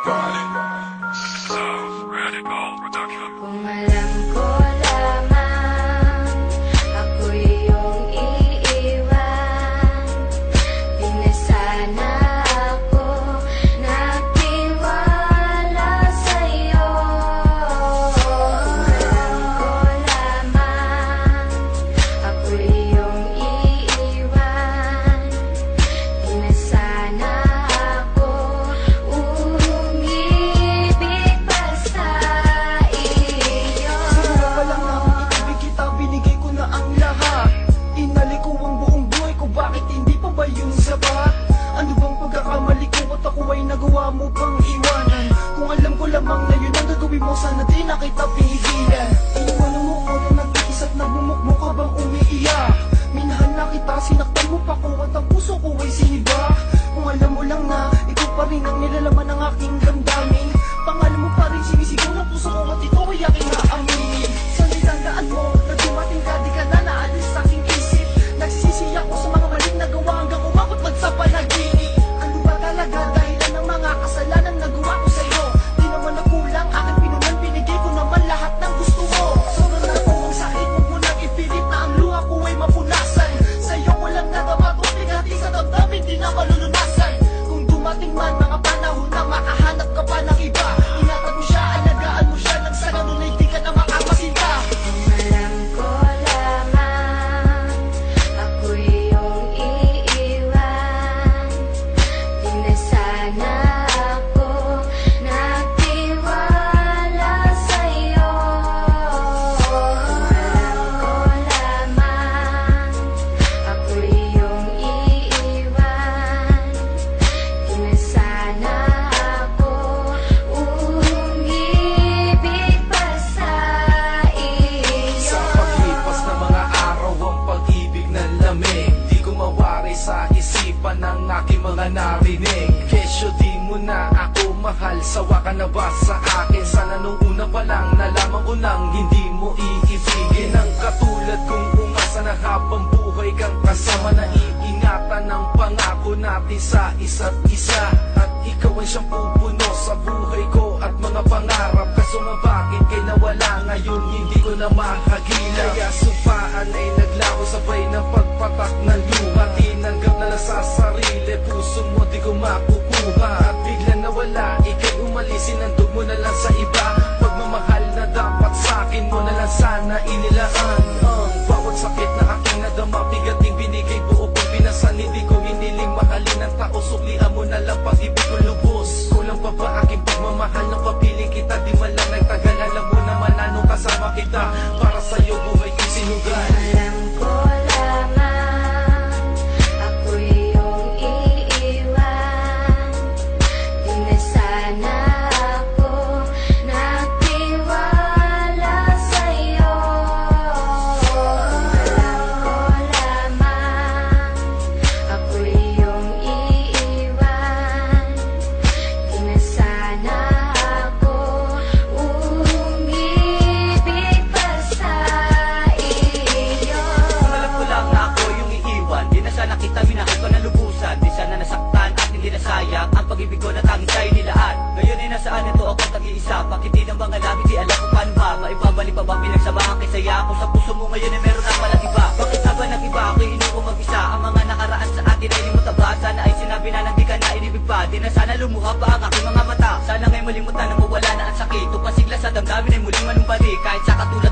God. So radical production. Kung alam ko lamang ako iyong iiwan, di na sana ako nagtiwala sa'yo. Kung alam ko lamang ako iyong iiwan, di na sana ako umibig pa sa iyo. Simula pa lang ng ibig kita, binigay ko na ang lahat. Inalik ko ang buong buhay ko, bakit hindi pa ba yung sapat? Ano bang pagkakamali ko at ako ay nagawa mo pang iwanan? Kung alam ko lamang na yun ang gagawin mo, sana di na kita pigilan. Iniwanan mo ko na nag-iisa't nagmumukmuk ka bang umiiyak? Minahal na kita, sinaktan mo pa ko at ang puso ko ay siniba. Kung alam mo lang na ikaw pa rin ang nilalaman ng aking damdamin, pangalan mo pa rin sinisigaw ng puso ko at ito ay aking naaminin. Saan nitandaan mo na dumating ka, di ka na naalis sa aking isip? Nagsisisi ako sa mga maling nagawa hanggang umabot man sa panaginip. Ano ba talaga dahilan ng mga kasalanan nagawa ko sa'yo? Di naman nakulang aking pinunan, binigay ko naman lahat ng gusto mo. Sobrang na kung ang sakit mo mo nang ipilit na ang luha ko ay mapunasan. Sa'yo ko lang nadama, tubig hati sa damdamin, di na malulunasan. Kung dumating man mga panahon na makahanap ka pa ng iba, ingatan mo siya, alagaan mo siya, nang sa ganun ay di ka na makapasinta. Kung alam ko lamang ako iyong iiwan, di na sana ako nagtiwala sa'yo. Kung alam ko lamang ako iyong iiwan, di na sana ako umibig pa sa iyo. Sa paglipas ng mga araw, ang pag-ibig ng lamig, di ko mawari sa isipan ng aking mga narinig. Kesyo di mo na ako mahal, sawa ka na ba sa akin? Sana nung una pa lang nalaman ko nang hindi mo iibigin. Ang katulad kong umasa na habang buhay kang kasama, na iingatan ng pangako natin sa isa't isa. At ikaw ay siyang pupuno sa buhay ko at mga pangarap. Kaso nga bakit kay nawala ngayon, hindi ko na mahagila. Kaya supaan ay naglaho sabay ng pagpatak ng luha. Tinanggap na lang sa sarili, puso mo di ko makukuha. At biglang nawala, ikay umalis, sinandog mo na lang sa iba. Pagmamahal na dapat sa'kin mo na lang sana inilaan. Ang bawat sakit na aking nadama, bigating binigay buo kong pinasan. Hindi ko hiniling mahalin ng tao, suklian mo na lang pag-ibig ko lubos. Kulang pa ba aking pagmamahal nang papiling kita? Di man lang nagtagal, alam mo naman anong kasama kita. Para sa'yo buhay ko'y sinugal. Alam ko lamang ako iyong iiwan, di na sana ako nagtiwala sa'yo. Alam ko lamang ako iyong iiwan, di na sana ako umibig pa sa iyo. Kung alam ko lang na ako yung iiwan, di na sana kita minahal ko na lubusan. Di sana nasaktan at hindi nasayang ang pag-ibig ko na tanging sa'yo nilaan. Ngayon ay nasaan ito ako tag-iisa, bakit di ng mga labi di alam kung paano ba maibabalik pa ba pinagsamahan kay saya. Kung sa puso mo ngayon ay meron na palang iba, bakit na ba nag-iba ako inuko mag-isa? Ang mga nakaraan sa atin ay limutan ba? Sana ay sinabi na nang di ka na inibig pa. Di na sana lumuha pa ang aking mga mata. Sana nga'y malimutan na mawala na ang sakit, tupasigla sa damdamin ay muling manumbalik. Kahit sa katulad